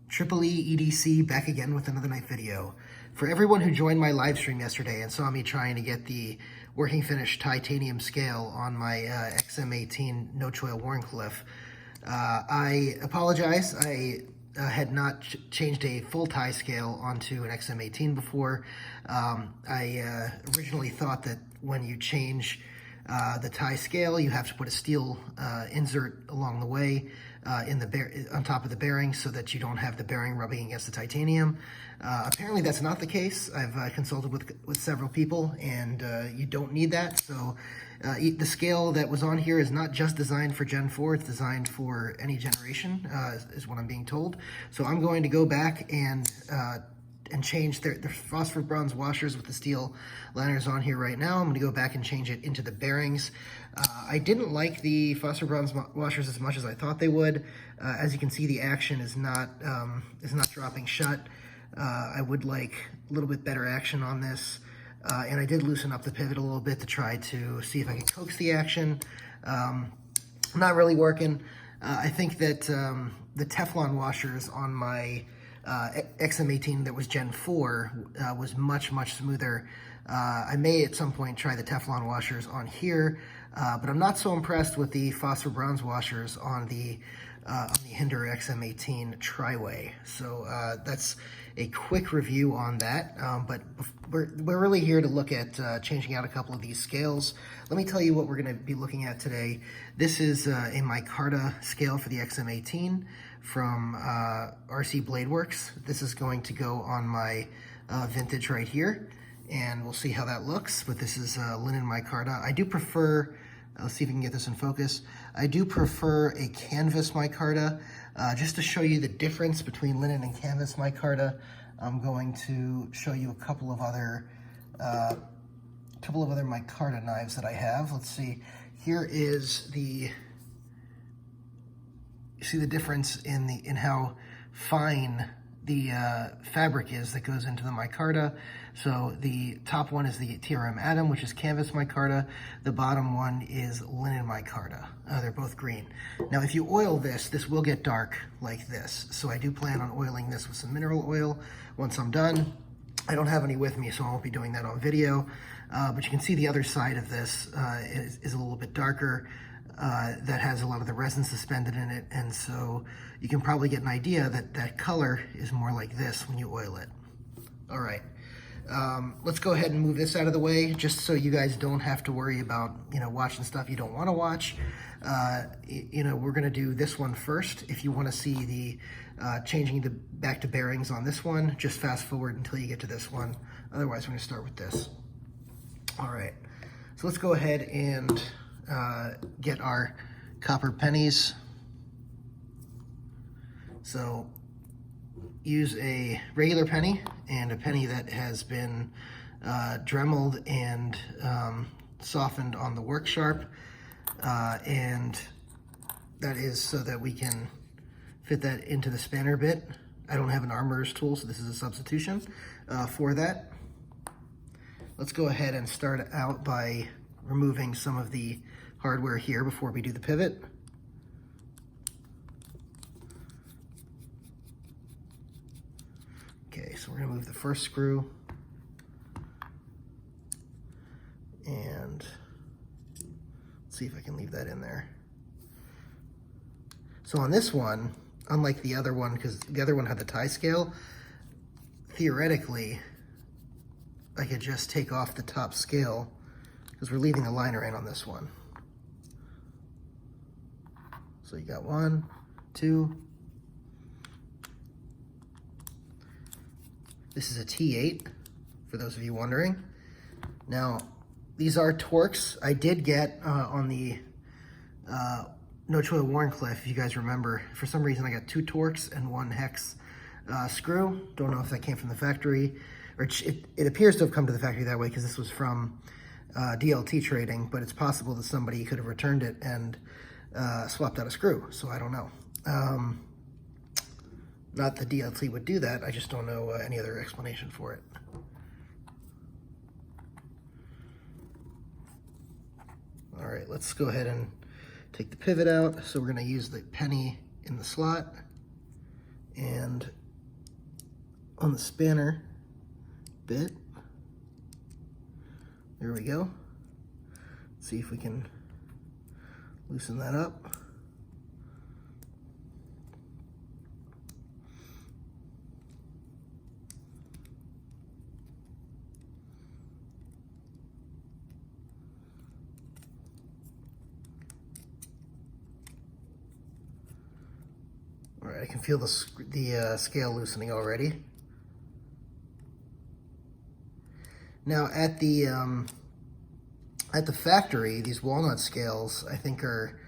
Triple E EDC back again with another knife video. For everyone who joined my live stream yesterday and saw me trying to get the working finish titanium scale on my XM-18 no choil Wharncliffe, I apologize. I had not changed a full tie scale onto an XM-18 before. I originally thought that when you change the tie scale, you have to put a steel insert along the way on top of the bearing so that you don't have the bearing rubbing against the titanium. Apparently that's not the case. I've consulted with several people, and you don't need that. So the scale that was on here is not just designed for Gen 4, it's designed for any generation, is what I'm being told. So I'm going to go back and change the phosphor bronze washers with the steel liners on here right now. I'm going to go back and change it into the bearings. I didn't like the phosphor bronze washers as much as I thought they would. As you can see, the action is not dropping shut. I would like a little bit better action on this. And I did loosen up the pivot a little bit to try to see if I can coax the action. Not really working. I think that the Teflon washers on my XM-18 that was Gen 4 was much smoother. I may at some point try the Teflon washers on here, but I'm not so impressed with the phosphor bronze washers on the Endura XM-18 Tri-Way. So that's a quick review on that, but we're really here to look at changing out a couple of these scales. Let me tell you what we're going to be looking at today. This is a Micarta scale for the XM-18 from RC Bladeworks. This is going to go on my vintage right here, and we'll see how that looks, but this is linen micarta. I do prefer, let's see if we can get this in focus, I do prefer a canvas micarta. Just to show you the difference between linen and canvas micarta, I'm going to show you a couple of other micarta knives that I have. Let's see, here is the, you see the difference in how fine the fabric is that goes into the micarta. So the top one is the TRM Atom, which is canvas micarta. The bottom one is linen micarta. They're both green. Now, if you oil this will get dark like this. So I do plan on oiling this with some mineral oil once I'm done. I don't have any with me, so I won't be doing that on video. But you can see the other side of this is a little bit darker. That has a lot of the resin suspended in it, and so you can probably get an idea that that color is more like this when you oil it. All right, let's go ahead and move this out of the way, just so you guys don't have to worry about, watching stuff you don't want to watch. We're going to do this one first. If you want to see the changing the back to bearings on this one, just fast forward until you get to this one. Otherwise, we're going to start with this. All right, so let's go ahead and get our copper pennies. So use a regular penny and a penny that has been dremeled and softened on the work sharp, and that is so that we can fit that into the spanner bit. I don't have an armorer's tool, so this is a substitution for that. Let's go ahead and start out by removing some of the hardware here before we do the pivot. Okay, so we're gonna move the first screw, and let's see if I can leave that in there. So on this one, unlike the other one, because the other one had the tie scale, theoretically, I could just take off the top scale because we're leaving the liner in on this one. So you got 1, 2. This is a T8, for those of you wondering. Now, these are Torx. I did get on the no choil Wharncliffe, if you guys remember, for some reason I got 2 Torx and 1 hex screw. Don't know if that came from the factory, or it appears to have come to the factory that way because this was from DLT trading, but it's possible that somebody could have returned it and swapped out a screw, so I don't know. Not that DLT would do that, I just don't know any other explanation for it. All right, let's go ahead and take the pivot out. So we're gonna use the penny in the slot and on the spanner bit. There we go. Let's see if we can loosen that up. All right, I can feel the scale loosening already. Now at the factory, these walnut scales I think are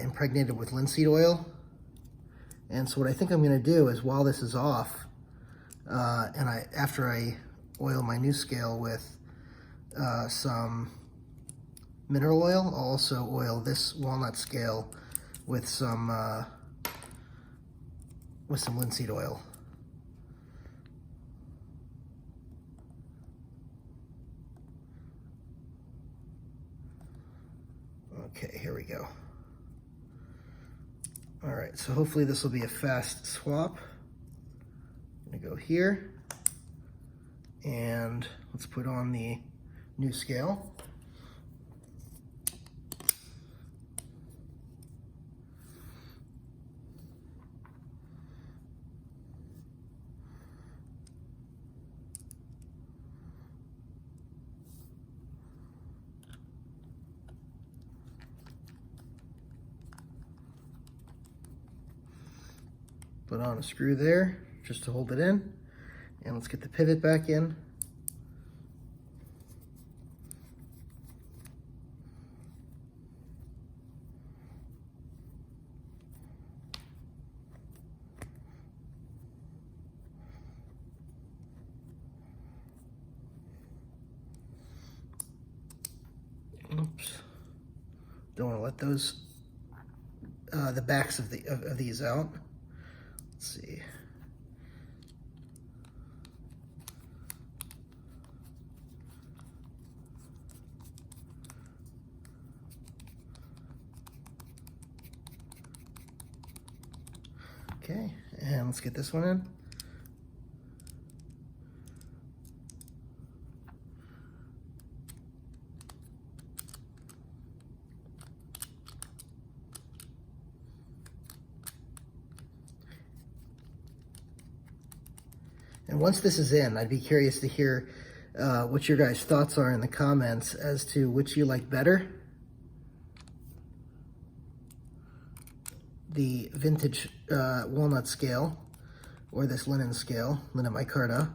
impregnated with linseed oil. And so what I think I'm going to do is, while this is off, and after I oil my new scale with some mineral oil, I'll also oil this walnut scale with some linseed oil. Okay, here we go. All right, so hopefully this will be a fast swap. I'm gonna go here, and let's put on the new scale. Put on a screw there just to hold it in, and let's get the pivot back in. Oops. Don't want to let those the backs of these out. Let's see. Okay, and let's get this one in. And once this is in, I'd be curious to hear what your guys' thoughts are in the comments as to which you like better. The vintage walnut scale, or this linen scale, linen micarta.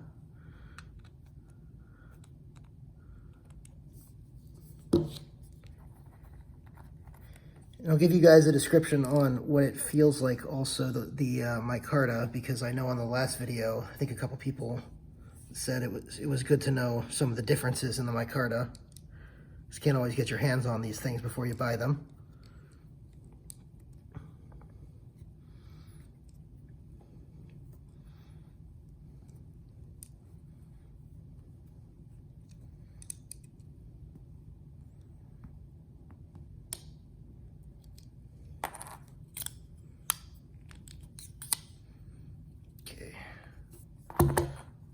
And I'll give you guys a description on what it feels like also, the micarta, because I know on the last video, I think a couple people said it was good to know some of the differences in the micarta. Just can't always get your hands on these things before you buy them.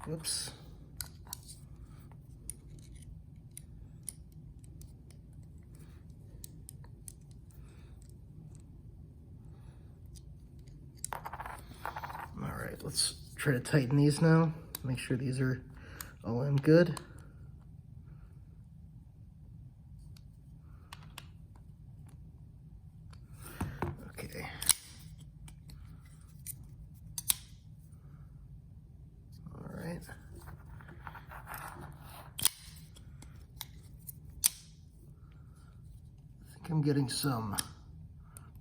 Whoops. All right, let's try to tighten these now. Make sure these are all in good. Okay. I'm getting some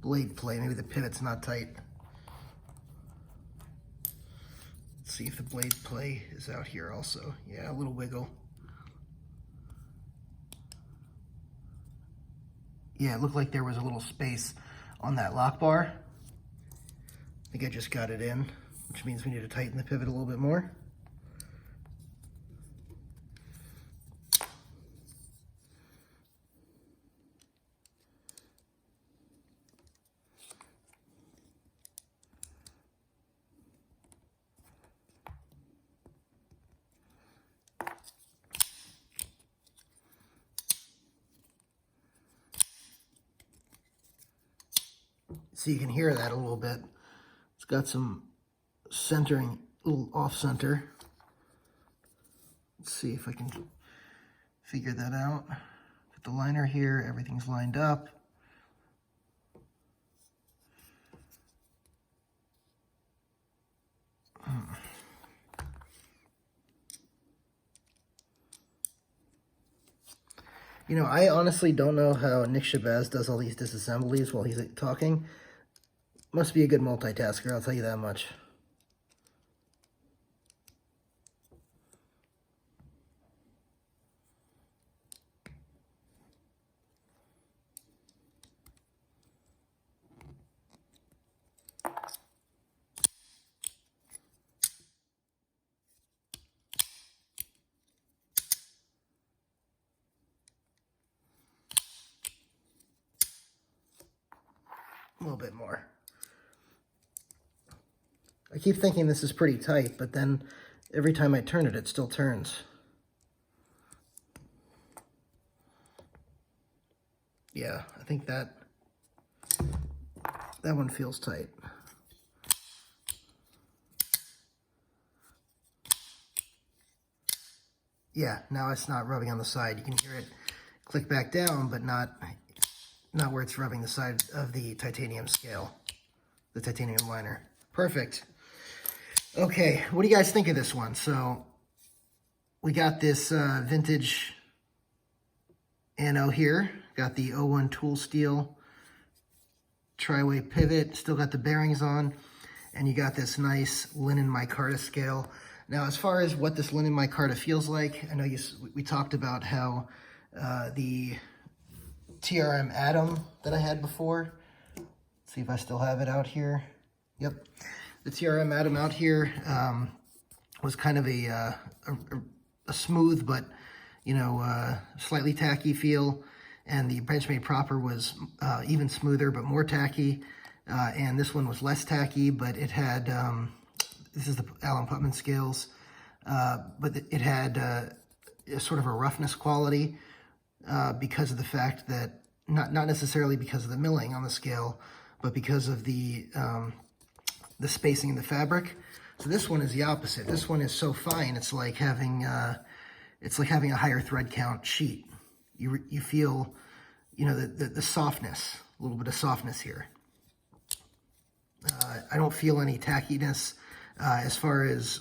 blade play. Maybe the pivot's not tight. Let's see if the blade play is out here also. Yeah, a little wiggle. Yeah, it looked like there was a little space on that lock bar. I think I just got it in, which means we need to tighten the pivot a little bit more. So you can hear that a little bit. It's got some centering, a little off center. Let's see if I can figure that out. Put the liner here, everything's lined up. You know, I honestly don't know how Nick Shabazz does all these disassemblies while he's talking. Must be a good multitasker, I'll tell you that much. A little bit more. I keep thinking this is pretty tight, but then every time I turn it, it still turns. Yeah, I think that one feels tight. Yeah, now it's not rubbing on the side. You can hear it click back down, but not where it's rubbing the side of the titanium scale, the titanium liner. Perfect. Okay, what do you guys think of this one? So we got this vintage anno here. Got the 01 tool steel tri-way pivot, still got the bearings on, and you got this nice linen micarta scale. Now, as far as what this linen micarta feels like, I know we talked about how the TRM Atom that I had before, let's see if I still have it out here. Yep, the TRM Atom out here was kind of a smooth but, you know, slightly tacky feel, and the Benchmade Proper was even smoother but more tacky, and this one was less tacky, but it had this is the Alan Putman scales, but it had a sort of a roughness quality because of the fact that, not necessarily because of the milling on the scale, but because of the spacing in the fabric. So this one is the opposite. This one is so fine, it's like having a higher thread count sheet. You feel, you know, the softness, a little bit of softness here. I don't feel any tackiness as far as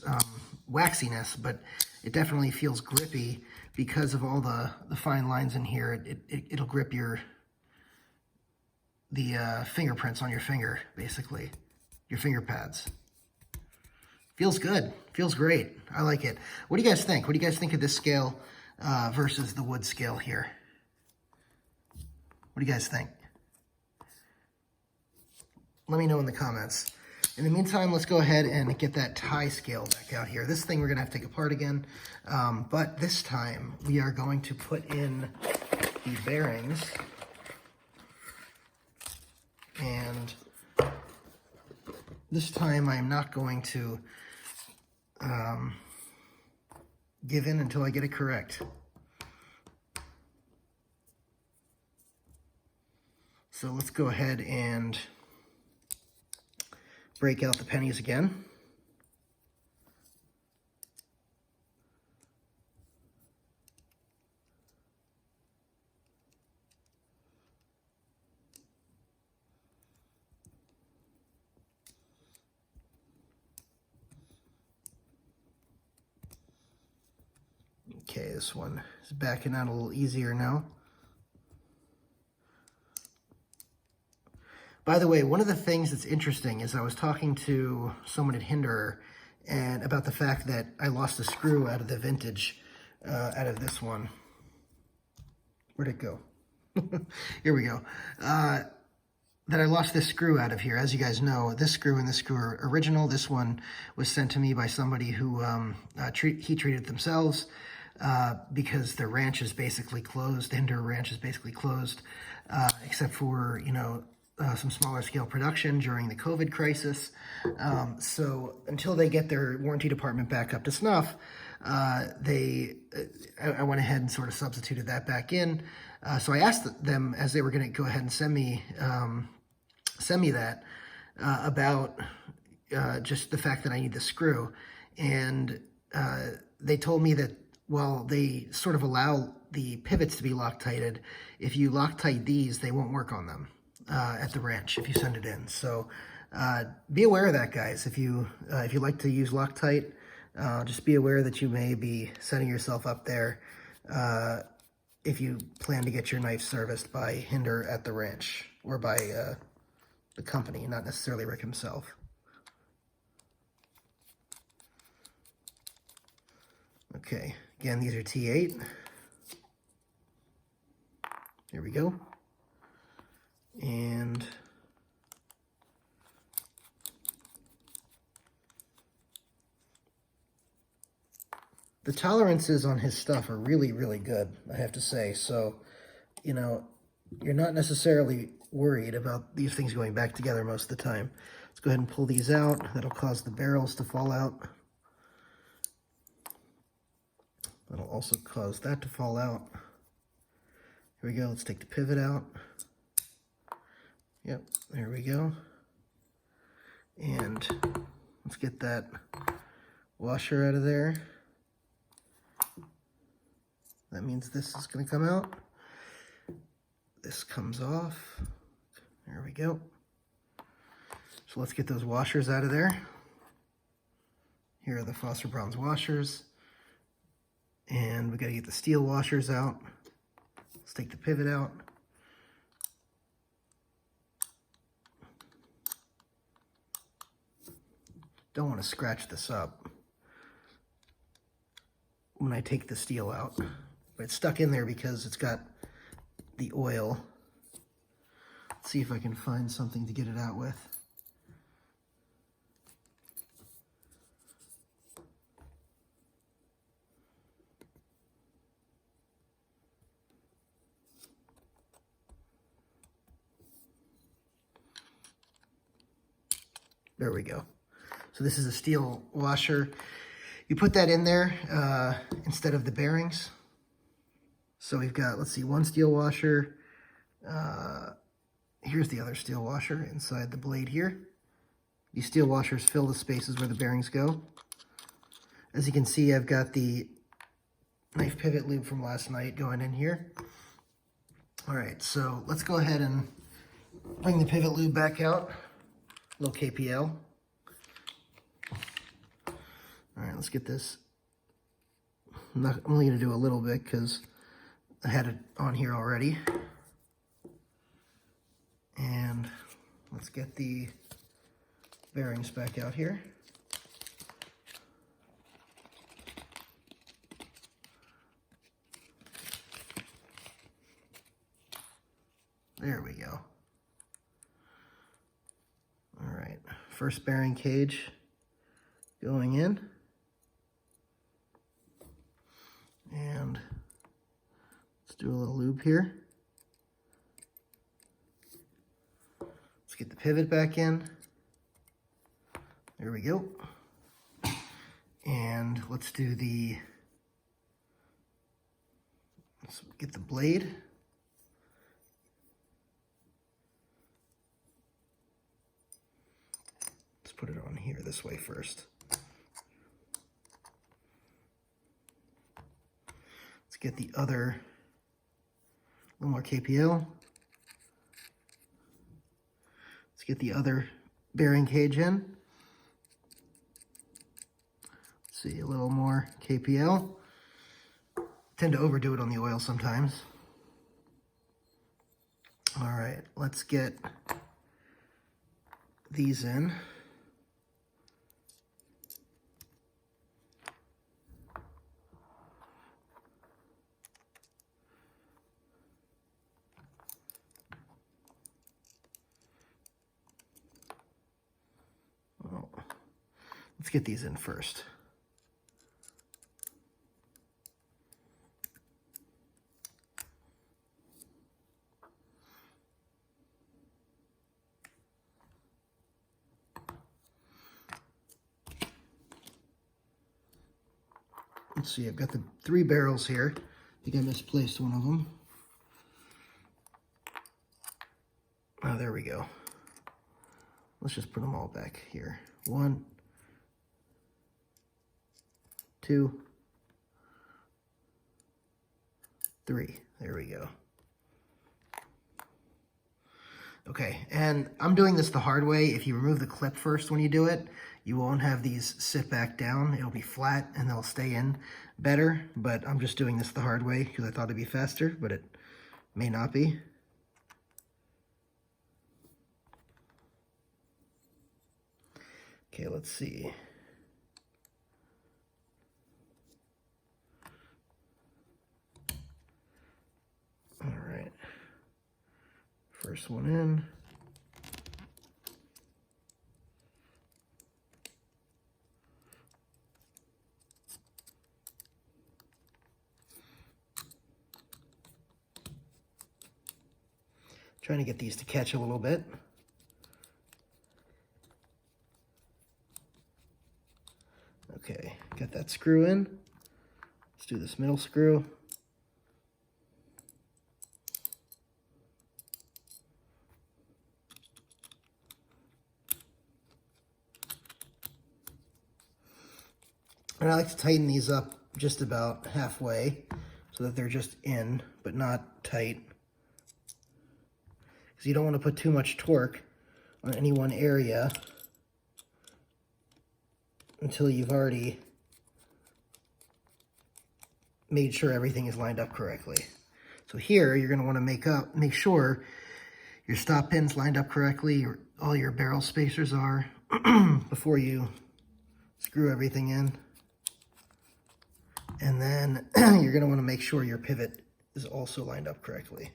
waxiness, but it definitely feels grippy because of all the fine lines in here. It'll grip the fingerprints on your finger, basically, your finger pads. Feels good. Feels great. I like it. What do you guys think? What do you guys think of this scale versus the wood scale here? What do you guys think? Let me know in the comments. In the meantime, let's go ahead and get that tie scale back out here. This thing we're going to have to take apart again, but this time we are going to put in the bearings, and this time I am not going to give in until I get it correct. So let's go ahead and break out the pennies again. Okay, this one is backing out a little easier now. By the way, one of the things that's interesting is I was talking to someone at Endura and about the fact that I lost a screw out of the vintage, out of this one. Where'd it go? Here we go. That I lost this screw out of here. As you guys know, this screw and this screw are original. This one was sent to me by somebody who heat treated themselves because their ranch is basically closed. The Endura ranch is basically closed, except for, you know, some smaller scale production during the COVID crisis. So until they get their warranty department back up to snuff, I went ahead and sort of substituted that back in. So I asked them, as they were going to go ahead and send me send me that about just the fact that I need the screw. And they told me that while they sort of allow the pivots to be Loctited, if you Loctite these, they won't work on them at the wrench if you send it in. So be aware of that, guys. If you like to use Loctite, just be aware that you may be setting yourself up there if you plan to get your knife serviced by Hinder at the wrench, or by the company, not necessarily Rick himself. Okay, again, these are T8. Here we go. And the tolerances on his stuff are really, really good, I have to say. So, you know, you're not necessarily worried about these things going back together most of the time. Let's go ahead and pull these out. That'll cause the barrels to fall out. That'll also cause that to fall out. Here we go. Let's take the pivot out. Yep, there we go. And let's get that washer out of there. That means this is going to come out. This comes off. There we go. So let's get those washers out of there. Here are the phosphor bronze washers. And we got to get the steel washers out. Let's take the pivot out. Don't want to scratch this up when I take the steel out. But it's stuck in there because it's got the oil. Let's see if I can find something to get it out with. There we go. So this is a steel washer. You put that in there instead of the bearings. So we've got, let's see, one steel washer. Here's the other steel washer inside the blade here. These steel washers fill the spaces where the bearings go. As you can see, I've got the knife pivot lube from last night going in here. All right, so let's go ahead and bring the pivot lube back out. Low KPL. All right, let's get this. I'm only going to do a little bit because I had it on here already. And let's get the bearings back out here. There we go. All right, first bearing cage going in. And let's do a little lube here. Let's get the pivot back in. There we go. And let's get the blade. Let's put it on here this way first. Let's get the other, a little more KPL. Let's get the other bearing cage in. Let's see, a little more KPL. Tend to overdo it on the oil sometimes. All right, let's get these in. Let's get these in first. Let's see, I've got the 3 barrels here. I think I misplaced one of them. Oh, there we go. Let's just put them all back here. 1, 2, 3. There we go. Okay, and I'm doing this the hard way. If you remove the clip first when you do it, you won't have these sit back down. It'll be flat and they'll stay in better, but I'm just doing this the hard way because I thought it'd be faster, but it may not be. Okay, let's see. All right. First one in. Trying to get these to catch a little bit. Okay, got that screw in. Let's do this middle screw. And I like to tighten these up just about halfway so that they're just in, but not tight. Because you don't want to put too much torque on any one area until you've already made sure everything is lined up correctly. So here, you're going to want to make sure your stop pin's lined up correctly, all your barrel spacers are, before you screw everything in. And then you're going to want to make sure your pivot is also lined up correctly.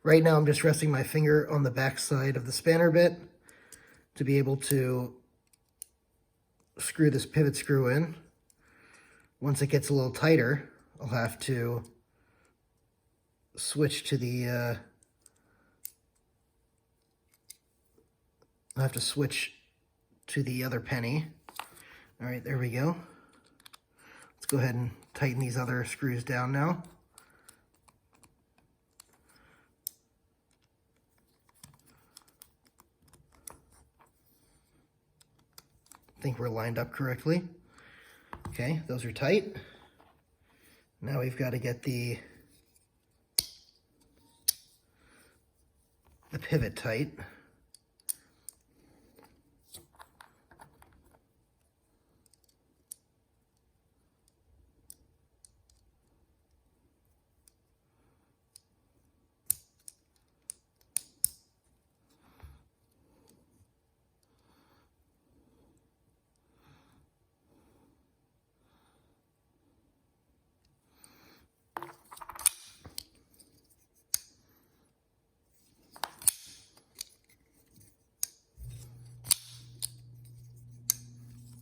Right now I'm just resting my finger on the back side of the spanner bit to be able to screw this pivot screw in. Once it gets a little tighter, I'll have to switch to the other penny. All right, there we go. Let's go ahead and tighten these other screws down now. I think we're lined up correctly. Okay, those are tight. Now we've got to get the pivot tight.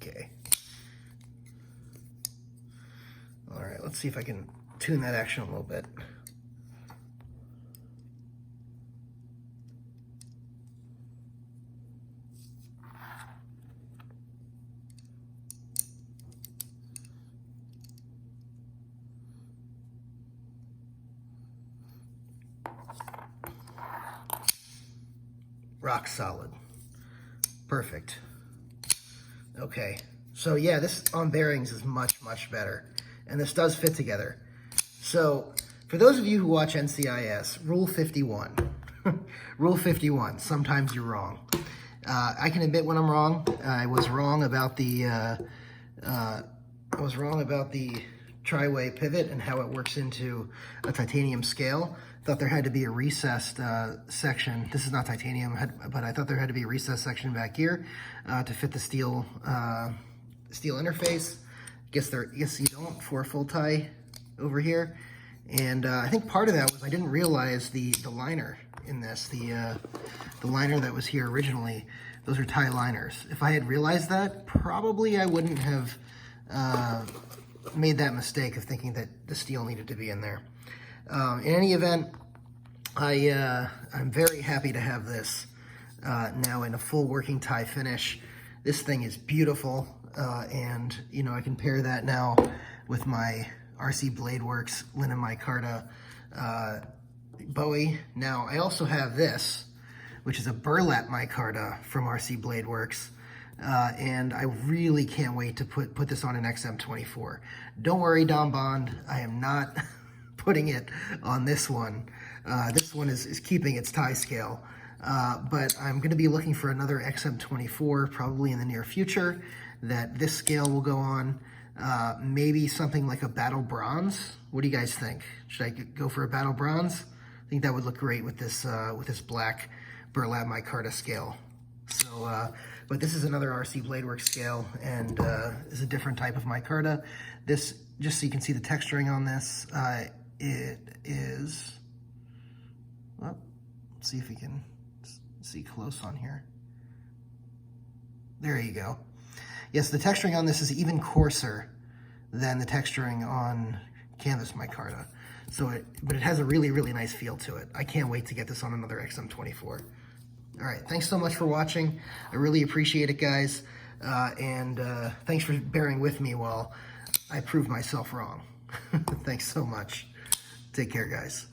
Okay. All right, let's see if I can tune that action a little bit. Rock solid. Perfect. Okay, so yeah, this on bearings is much, much better. And this does fit together. So, for those of you who watch NCIS, Rule 51. Rule 51, sometimes you're wrong. I can admit when I'm wrong. I was wrong about the tri-way pivot and how it works into a titanium scale. Thought there had to be a recessed section. This is not titanium, but I thought there had to be a recessed section back here to fit the steel interface. Guess you don't for a full tie over here. And I think part of that was I didn't realize the liner in this, the liner that was here originally. Those are tie liners. If I had realized that, probably I wouldn't have made that mistake of thinking that the steel needed to be in there. In any event, I'm very happy to have this now in a full working tie finish. This thing is beautiful, and you know, I can pair that now with my RC Bladeworks linen micarta Bowie. Now I also have this, which is a burlap micarta from RC Bladeworks, and I really can't wait to put this on an XM-24. Don't worry, Dom Bond, I am not putting it on this one. This one is keeping its tie scale, but I'm going to be looking for another XM-24 probably in the near future that this scale will go on. Maybe something like a battle bronze. What do you guys think? Should I go for a battle bronze? I think that would look great with this black burlap micarta scale. So, but this is another RC Bladeworks scale, and is a different type of micarta. This, just so you can see the texturing on this, it is, well, let's see if we can see close on here. There you go. Yes, the texturing on this is even coarser than the texturing on canvas micarta. But it has a really, really nice feel to it. I can't wait to get this on another XM-24. All right, thanks so much for watching. I really appreciate it, guys. And thanks for bearing with me while I prove myself wrong. Thanks so much. Take care, guys.